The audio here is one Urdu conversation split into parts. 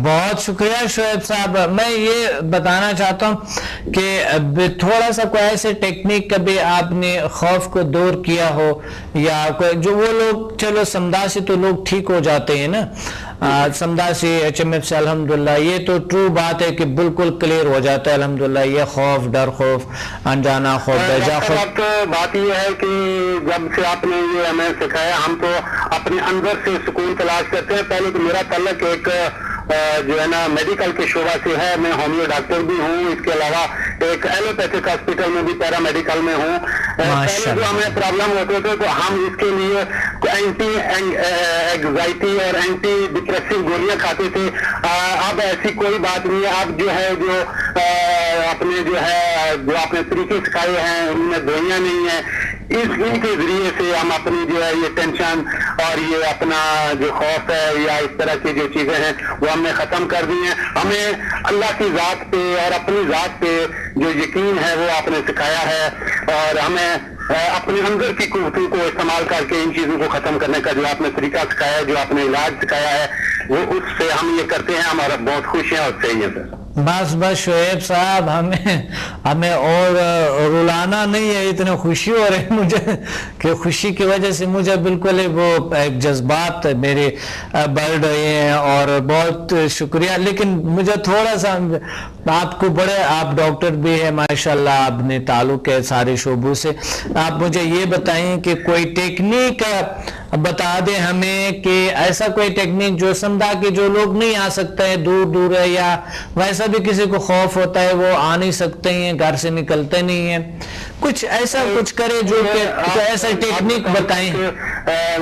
بہت شکریہ شعیب صاحب. میں یہ بتانا چاہتا ہوں کہ تھوڑا سا کوئی ایسے ٹیکنیک کبھی آپ نے خوف کو دور کیا ہو, یا کوئی جو وہ لوگ, چلو سمدھا سے تو لوگ ٹھیک ہو جاتے ہیں نا, سمدھا سے HMF سے الحمدللہ, یہ تو ٹرو بات ہے کہ بالکل کلیئر ہو جاتا ہے الحمدللہ. یہ خوف, ڈر, خوف, انجانا خوف, بیجا خوف. بات یہ ہے کہ جب سے آپ نے یہ ہمیں سکھایا, ہم تو اپنے اندر سے سکون تلاش کرتے ہیں. پہلے تو میرا تعلق ایک جو ہے نا میڈیکل کے شعبہ سے ہے. میں ہومیو ڈاکٹر بھی ہوں, اس کے علاوہ ایک ایلوپیتھک ہاسپٹل میں بھی پیرا میڈیکل میں ہوں. پہلے جو ہمیں پرابلم ہوتے تھے تو ہم اس کے لیے اینٹی اینگزائٹی اور اینٹی ڈپریسو گولیاں کھاتے تھے. اب ایسی کوئی بات نہیں ہے. اب جو ہے جو اپنے جو ہے جو آپ نے طریقے سکھائے ہیں ان میں دوائیاں نہیں ہیں. ان کے ذریعے سے ہم اپنی جو ہے یہ ٹینشن اور یہ اپنا جو خوف ہے یا اس طرح کی جو چیزیں ہیں وہ ہم نے ختم کر دی ہیں. ہمیں اللہ کی ذات پہ اور اپنی ذات پہ جو یقین ہے وہ آپ نے سکھایا ہے, اور ہمیں اپنے اندر کی قوتوں کو استعمال کر کے ان چیزوں کو ختم کرنے کا جو آپ نے طریقہ سکھایا ہے, جو آپ نے علاج سکھایا ہے, وہ اس سے ہم یہ کرتے ہیں. ہمارا بہت خوش ہیں اور صحیح ہے سر. بس شعیب صاحب, ہمیں اور رلانا نہیں ہے, اتنے خوشی ہو رہے ہیں مجھے کہ خوشی کی وجہ سے مجھے بالکل وہ ایک جذبات میرے بڑھ رہے ہیں, اور بہت شکریہ. لیکن مجھے تھوڑا سا, آپ کو بڑے, آپ ڈاکٹر بھی ہیں ماشاءاللہ, آپ نے تعلق ہے سارے شعبوں سے, آپ مجھے یہ بتائیں کہ کوئی ٹیکنیک بتا دیں ہمیں, کہ ایسا کوئی ٹیکنیک جو سمجھا کہ جو لوگ نہیں آ سکتے ہیں, دور دور ہے, یا ویسا بھی کسی کو خوف ہوتا ہے وہ آ نہیں سکتے ہیں, گھر سے نکلتے نہیں ہیں, کچھ ایسا کچھ کرے جو کہ ایسا ٹیکنیک بتائیں.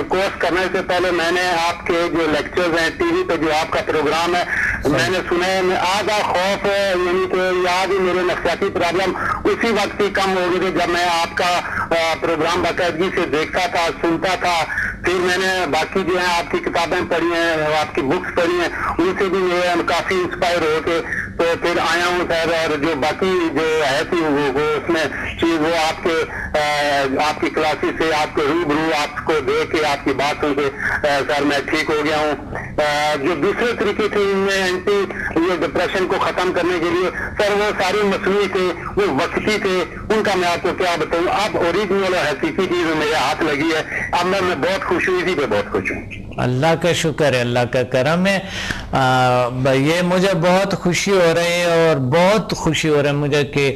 کورس کرنے سے پہلے میں نے آپ کے جو لیکچرز ہیں ٹی وی پہ جو آپ کا پروگرام ہے میں نے سنا ہے, آدھا خوف یعنی کہ یاد ہی میرے نفسیاتی پرابلم اسی وقت ہی کم ہو گئے تھے جب میں آپ کا پروگرام باقاعدگی سے دیکھتا تھا, سنتا تھا. پھر میں نے باقی جو ہے آپ کی کتابیں پڑھی ہیں, آپ کی بکس پڑھی ہیں, ان سے بھی میں کافی انسپائر ہو کے تو پھر آیا ہوں سر. اور جو باقی جو ہے تھی وہ اس میں چیز وہ آپ کی کلاسز سے آپ کے روبرو آپ کو دیکھ کے آپ کی بات سن کے سر میں ٹھیک ہو گیا ہوں. جو دوسرے طریقے تھے ان میں اینٹی یہ ڈپریشن کو ختم کرنے کے لیے سر, وہ ساری مصنوعی تھے, وہ وقتی تھے, ان کا میں آپ کو کیا بتاؤں. اب اوریجنل اور حقیقی چیز میرے ہاتھ لگی ہے. اب میں بہت خوش ہوئی تھی, میں بہت خوش ہوں. اللہ کا شکر ہے, اللہ کا کرم ہے. یہ مجھے بہت خوشی ہو رہی ہے, اور بہت خوشی ہو رہا ہے مجھے کہ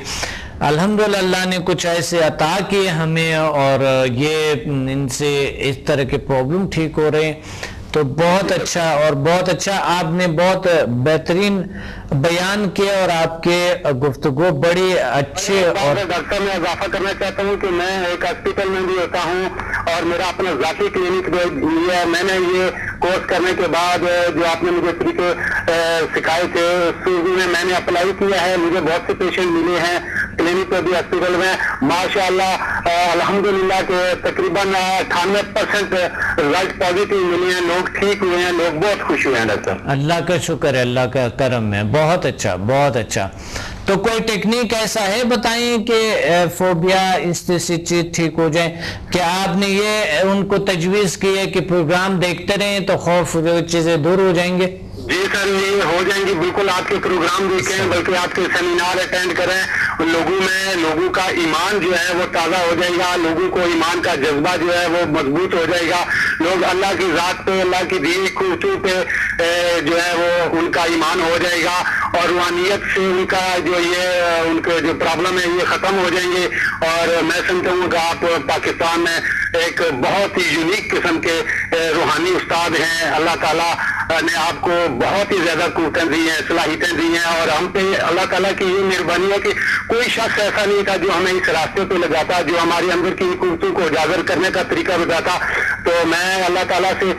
الحمدللہ اللہ نے کچھ ایسے عطا کیے ہمیں, اور یہ ان سے اس طرح کے پرابلم ٹھیک ہو رہے ہیں. تو بہت اچھا, اور بہت اچھا, آپ نے بہت بہترین بیان کیا, اور آپ کے گفتگو بڑی اچھے. اور ڈاکٹر میں اضافہ کرنا چاہتا ہوں کہ میں ایک ہاسپٹل میں بھی ہوتا ہوں, اور میرا اپنا ذاتی کلینک بھی ہے. میں نے یہ کورس کرنے کے بعد جو آپ نے مجھے طریقے سکھائے تھے میں نے اپلائی کیا ہے. مجھے بہت سے پیشنٹ ملے ہیں کلینک پہ بھی, ہاسپٹل میں, ماشاءاللہ الحمدللہ کہ تقریباً 98% رزلٹ پازیٹیو ملے ہیں. لوگ ٹھیک ہوئے ہیں, لوگ بہت خوش ہوئے ہیں ڈاکٹر. اللہ کا شکر ہے, اللہ کا کرم ہے. بہت اچھا, بہت اچھا. تو کوئی ٹیکنیک ایسا ہے بتائیں کہ فوبیا اس سے چیز ٹھیک ہو جائے, کہ آپ نے یہ ان کو تجویز کی ہے کہ پروگرام دیکھتے رہیں تو خوف چیزیں دور ہو جائیں گے؟ جی سر, یہ ہو جائیں گی بالکل. آپ کے پروگرام دیکھیں, بلکہ آپ کے سیمینار اٹینڈ کریں. لوگوں کا ایمان جو ہے وہ تازہ ہو جائے گا, لوگوں کو ایمان کا جذبہ جو ہے وہ مضبوط ہو جائے گا. لوگ اللہ کی ذات پہ, اللہ کی دی قوتوں پہ جو ہے وہ ان کا ایمان ہو جائے گا, اور روحانیت سے ان کا جو یہ ان کے جو پرابلم ہے یہ ختم ہو جائیں گے. اور میں سمجھتا ہوں کہ آپ پاکستان میں ایک بہت ہی یونیک قسم کے روحانی استاد ہیں. اللہ تعالیٰ نے آپ کو بہت ہی زیادہ قوتیں دی ہیں, صلاحیتیں دی ہیں, اور ہم پہ اللہ تعالیٰ کی یہ مہربانی ہے کہ کوئی شخص ایسا نہیں تھا جو ہمیں اس راستے پہ لگاتا, جو ہمارے اندر کی قوتوں کو اجاگر کرنے کا طریقہ بتاتا. تو میں اللہ تعالیٰ سے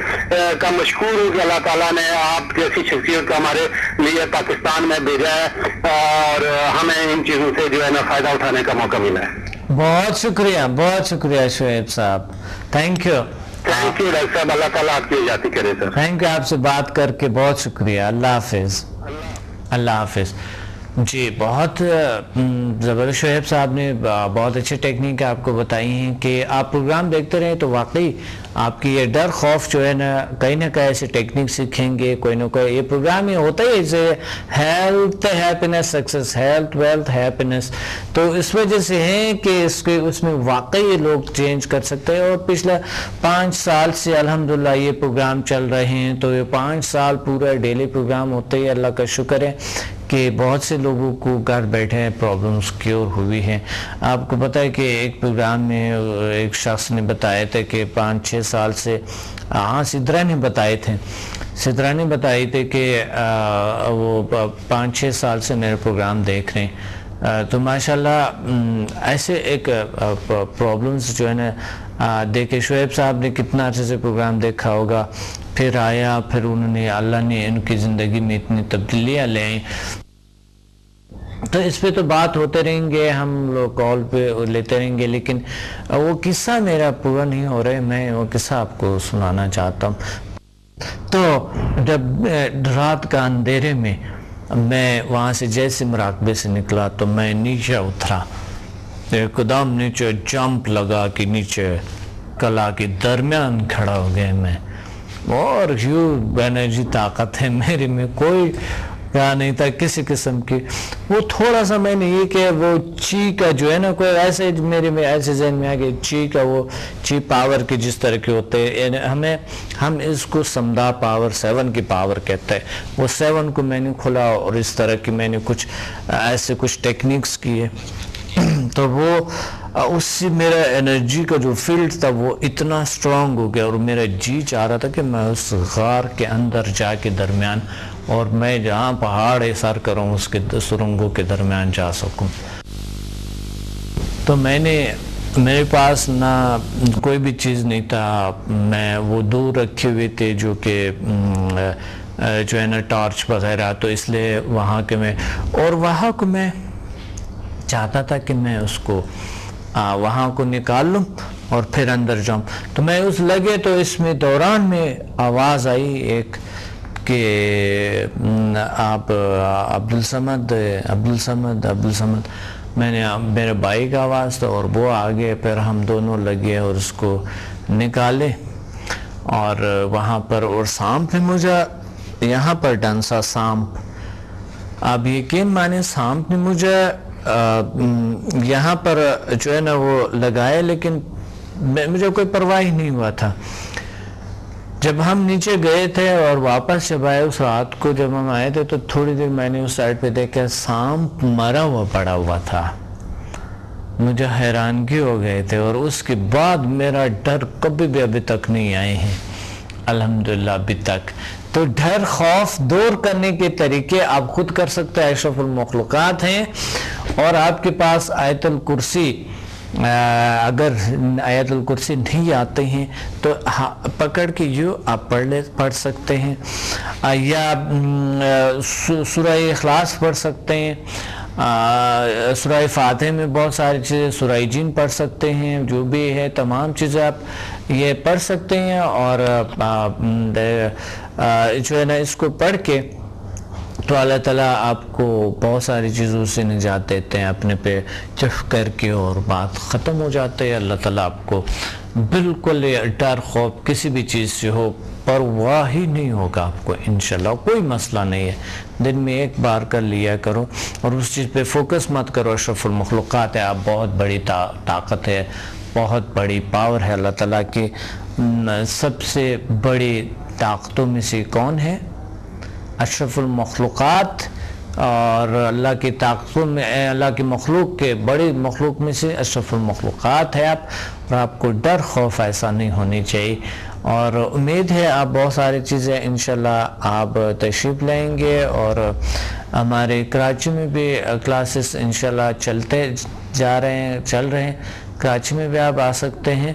کا مشکور ہوں کہ اللہ تعالیٰ نے آپ جیسی شخصیت کو ہمارے لیے پاکستان میں بھیجا ہے, اور ہمیں ان چیزوں سے جو ہے نا فائدہ اٹھانے کا موقع ملا ہے. بہت شکریہ, بہت شکریہ شعیب صاحب, thank you. Thank you doctor صاحب, اللہ تعالیٰ آپ کی اجازت کرے سر. تھینک یو, آپ سے بات کر کے بہت شکریہ. اللہ حافظ, اللہ حافظ. جی بہت زبردست شعیب صاحب نے بہت اچھے ٹیکنیک آپ کو بتائی ہیں کہ آپ پروگرام دیکھتے رہیں تو واقعی آپ کی یہ ڈر خوف جو ہے نا کہیں نہ کہیں ایسے ٹیکنیک سیکھیں گے کوئی نہ کوئی. یہ پروگرام یہ ہوتا ہی ہے health happiness success health wealth happiness, تو اس وجہ سے ہے کہ اس میں واقعی لوگ چینج کر سکتے ہیں. اور پچھلے 5 سال سے الحمدللہ یہ پروگرام چل رہے ہیں, تو یہ 5 سال پورا ڈیلی پروگرام ہوتے ہی اللہ کا شکر ہے کہ بہت سے لوگوں کو گھر بیٹھے پرابلمز کیور ہوئی ہیں. آپ کو پتہ ہے کہ ایک پروگرام میں ایک شخص نے بتایا تھا کہ 5-6 سال سے سدرا نے بتائی تھے کہ وہ 5-6 سال سے میرے پروگرام دیکھ رہے ہیں. تو ماشاءاللہ ایسے ایک پرابلمز جو ہے نا دیکھے شعیب صاحب نے کتنا عرصے سے پروگرام دیکھا ہوگا, پھر آیا, پھر انہوں نے اللہ نے ان کی زندگی میں اتنی تبدیلیاں لے آئیں. تو اس پہ تو بات ہوتے رہیں گے, ہم لوگ کال پہ لیتے رہیں گے, لیکن وہ قصہ میرا پورا نہیں ہو رہا ہے. میں وہ قصہ آپ کو سنانا چاہتا ہوں. تو جب رات کا اندھیرے میں میں وہاں سے جیسے مراقبے سے نکلا تو میں نیچے اترا, ایک دم نیچے جمپ لگا کہ نیچے کلا کے درمیان کھڑا ہو گیا میں, اور ہیوج انرجی طاقت ہے میرے میں, کوئی کیا نہیں تھا کسی قسم کی. وہ تھوڑا سا میں نے یہ کہ وہ چی کا جو ہے نا کوئی ایسے میرے میں ایسے ذہن میں آ گیا چی کا, وہ چی پاور کے جس طرح کے ہوتے ہیں, ہم اس کو سمدھا پاور 7 کی پاور کہتے ہیں. وہ 7 کو میں نے کھلا اور اس طرح کی میں نے کچھ ٹیکنیکس کیے, تو وہ اس سے میرا انرجی کا جو فیلڈ تھا وہ اتنا سٹرونگ ہو گیا, اور میرا جی چاہ رہا تھا کہ میں اس غار کے اندر جا کے درمیان, اور میں جہاں پہاڑ سر کروں اس کے سرنگوں کے درمیان جا سکوں. تو میرے پاس نہ کوئی بھی چیز نہیں تھا, میں وہ دور رکھے ہوئے تھے جو کہ جو ہے نا ٹارچ وغیرہ, تو اس لیے وہاں کو میں چاہتا تھا کہ میں اس کو وہاں کو نکال لوں اور پھر اندر جاؤں. تو میں لگے تو اس میں دوران میں آواز آئی ایک کہ آپ عبدالصمد, میں نے میرے بھائی کا آواز تھا, اور وہ آگے, پھر ہم دونوں لگے اور اس کو نکالے, اور وہاں پر اور سانپ نے مجھے یہاں پر ڈنسا سانپ. آپ یقین مانیں سانپ نے مجھے یہاں پر جو ہے نا وہ لگائے, لیکن مجھے کوئی پرواہ ہی نہیں ہوا تھا. جب ہم نیچے گئے تھے اور واپس جب آئے اس رات کو, جب ہم آئے تھے تو تھوڑی دیر میں نے اس سائڈ پہ دیکھا سانپ مرا ہوا پڑا ہوا تھا. مجھے حیرانگی ہو گئے تھے, اور اس کے بعد میرا ڈر کبھی بھی ابھی تک نہیں آئے ہیں الحمدللہ ابھی تک. تو ڈر خوف دور کرنے کے طریقے آپ خود کر سکتے ہیں, اشرف المخلوقات ہیں, اور آپ کے پاس آیت الکرسی, اگر آیت الکرسی نہیں آتے ہیں تو پکڑ کے آپ پڑھ سکتے ہیں, یا سورہ اخلاص پڑھ سکتے ہیں, سورہ فاتحہ میں بہت ساری چیزیں, سورہ جن پڑھ سکتے ہیں, جو بھی ہے تمام چیزیں آپ یہ پڑھ سکتے ہیں. اور جو ہے نا اس کو پڑھ کے تو اللہ تعالیٰ آپ کو بہت ساری چیزوں سے نجات دیتے ہیں, اپنے پہ چف کر کے, اور بات ختم ہو جاتے ہیں. اللہ تعالیٰ آپ کو بالکل ڈر خوف کسی بھی چیز سے ہو پرواہ ہی نہیں ہوگا آپ کو انشاءاللہ, کوئی مسئلہ نہیں ہے. دن میں ایک بار کر لیا کرو اور اس چیز پہ فوکس مت کرو. اشرف المخلوقات ہے آپ, بہت بڑی طاقت ہے, بہت بڑی پاور ہے اللہ تعالیٰ کی. سب سے بڑی طاقتوں میں سے کون ہے؟ اشرف المخلوقات. اور اللہ کی طاقتوں میں, اللہ کی مخلوق کے بڑی مخلوق میں سے اشرف المخلوقات ہے آپ, اور آپ کو ڈر خوف ایسا نہیں ہونی چاہیے. اور امید ہے آپ بہت ساری چیزیں انشاءاللہ آپ تشریف لیں گے, اور ہمارے کراچی میں بھی کلاسز انشاءاللہ چل رہے ہیں. کراچی میں بھی آپ آ سکتے ہیں,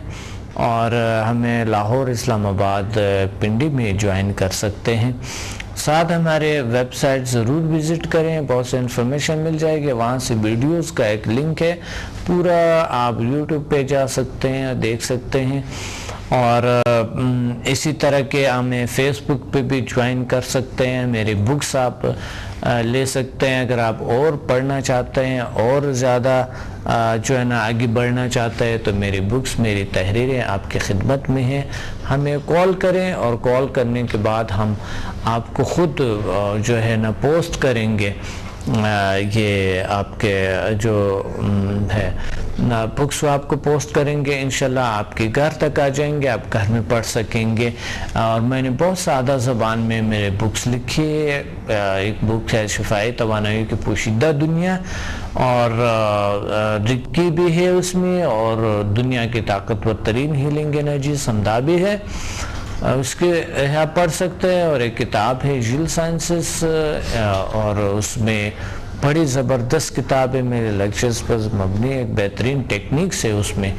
اور ہمیں لاہور, اسلام آباد, پنڈی میں جوائن کر سکتے ہیں. ساتھ ہمارے ویب سائٹ ضرور وزٹ کریں, بہت سے انفارمیشن مل جائے گی. وہاں سے ویڈیوز کا ایک لنک ہے, پورا آپ یوٹیوب پہ جا سکتے ہیں, دیکھ سکتے ہیں. اور اسی طرح کے ہمیں فیس بک پہ بھی جوائن کر سکتے ہیں. میری بکس آپ لے سکتے ہیں اگر آپ اور پڑھنا چاہتے ہیں اور زیادہ جو ہے نا آگے بڑھنا چاہتے ہیں تو میری بکس میری تحریریں آپ کی خدمت میں ہیں. ہمیں کال کریں اور کال کرنے کے بعد ہم آپ کو خود جو ہے نا پوسٹ کریں گے یہ آپ کے جو ہے بکس آپ کو پوسٹ کریں گے. انشاءاللہ آپ کے گھر تک آ جائیں گے, آپ گھر میں پڑھ سکیں گے. اور میں نے بہت سادہ زبان میں میرے بکس لکھی ہے. ایک بک ہے شفائی توانائی کی پوشیدہ دنیا, اور رکی بھی ہے اس میں, اور دنیا کی طاقتور ترین ہیلنگ انرجی سمدھا بھی ہے, اس کے یہاں پڑھ سکتے ہیں. اور ایک کتاب ہے جیل سائنسز, اور اس میں بڑی زبردست کتاب ہے, میرے لیکچرز پر مبنی ایک بہترین ٹیکنیکس ہے اس میں,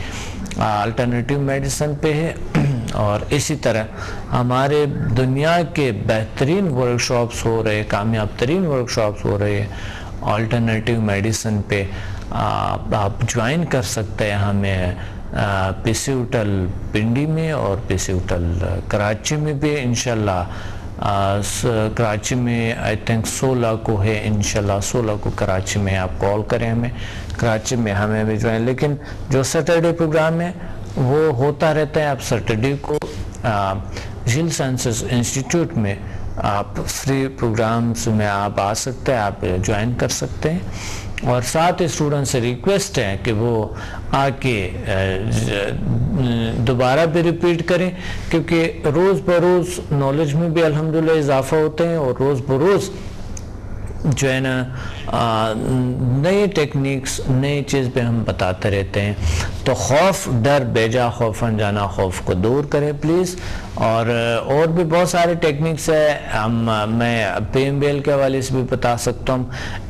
الٹرنیٹیو میڈیسن پہ ہے. اور اسی طرح ہمارے دنیا کے بہترین ورکشاپس ہو رہے, کامیاب ترین ورکشاپس ہو رہے ہیں الٹرنیٹیو میڈیسن پہ. آپ جوائن کر سکتے ہیں ہمیں پیسی ہوٹل پنڈی میں اور پیسی ہوٹل کراچی میں بھی انشاءاللہ. کراچی میں آئی تھنک 16 کو ہے انشاءاللہ, 16 کو کراچی میں آپ کال کریں ہمیں, کراچی میں ہمیں بھی جو ہے. لیکن جو سیٹرڈے پروگرام ہے وہ ہوتا رہتا ہے. آپ سیٹرڈے کو جیل سائنسز انسٹیٹیوٹ میں آپ فری پروگرامز میں آپ آ سکتے ہیں, آپ جوائن کر سکتے ہیں. اور ساتھ اسٹوڈنٹ سے ریکویسٹ ہے کہ وہ آ کے دوبارہ بھی ریپیٹ کریں, کیونکہ روز بروز نالج میں بھی الحمدللہ اضافہ ہوتے ہیں, اور روز بروز جو ہے نا نئی ٹیکنیکس نئی چیز پہ ہم بتاتے رہتے ہیں. تو خوف ڈر بیجا خوف انجانا خوف کو دور کریں پلیز. اور بھی بہت سارے ٹیکنیکس ہیں, میں پی ایم بی ایل کے حوالے سے بھی بتا سکتا ہوں.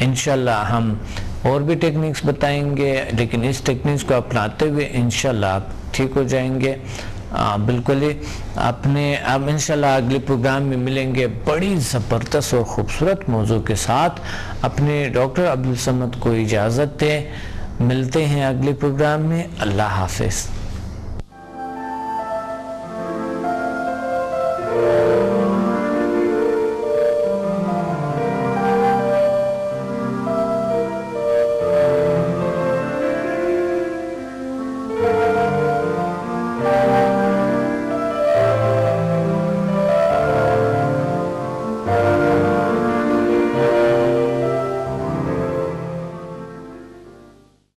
انشاءاللہ ہم اور بھی ٹیکنیکس بتائیں گے, لیکن اس ٹیکنیکس کو اپناتے ہوئے انشاءاللہ آپ ٹھیک ہو جائیں گے بالکل ہی. اب انشاءاللہ اگلے پروگرام میں ملیں گے بڑی زبردست اور خوبصورت موضوع کے ساتھ. اپنے ڈاکٹر عبدالصمد کو اجازت دیں, ملتے ہیں اگلے پروگرام میں. اللہ حافظ.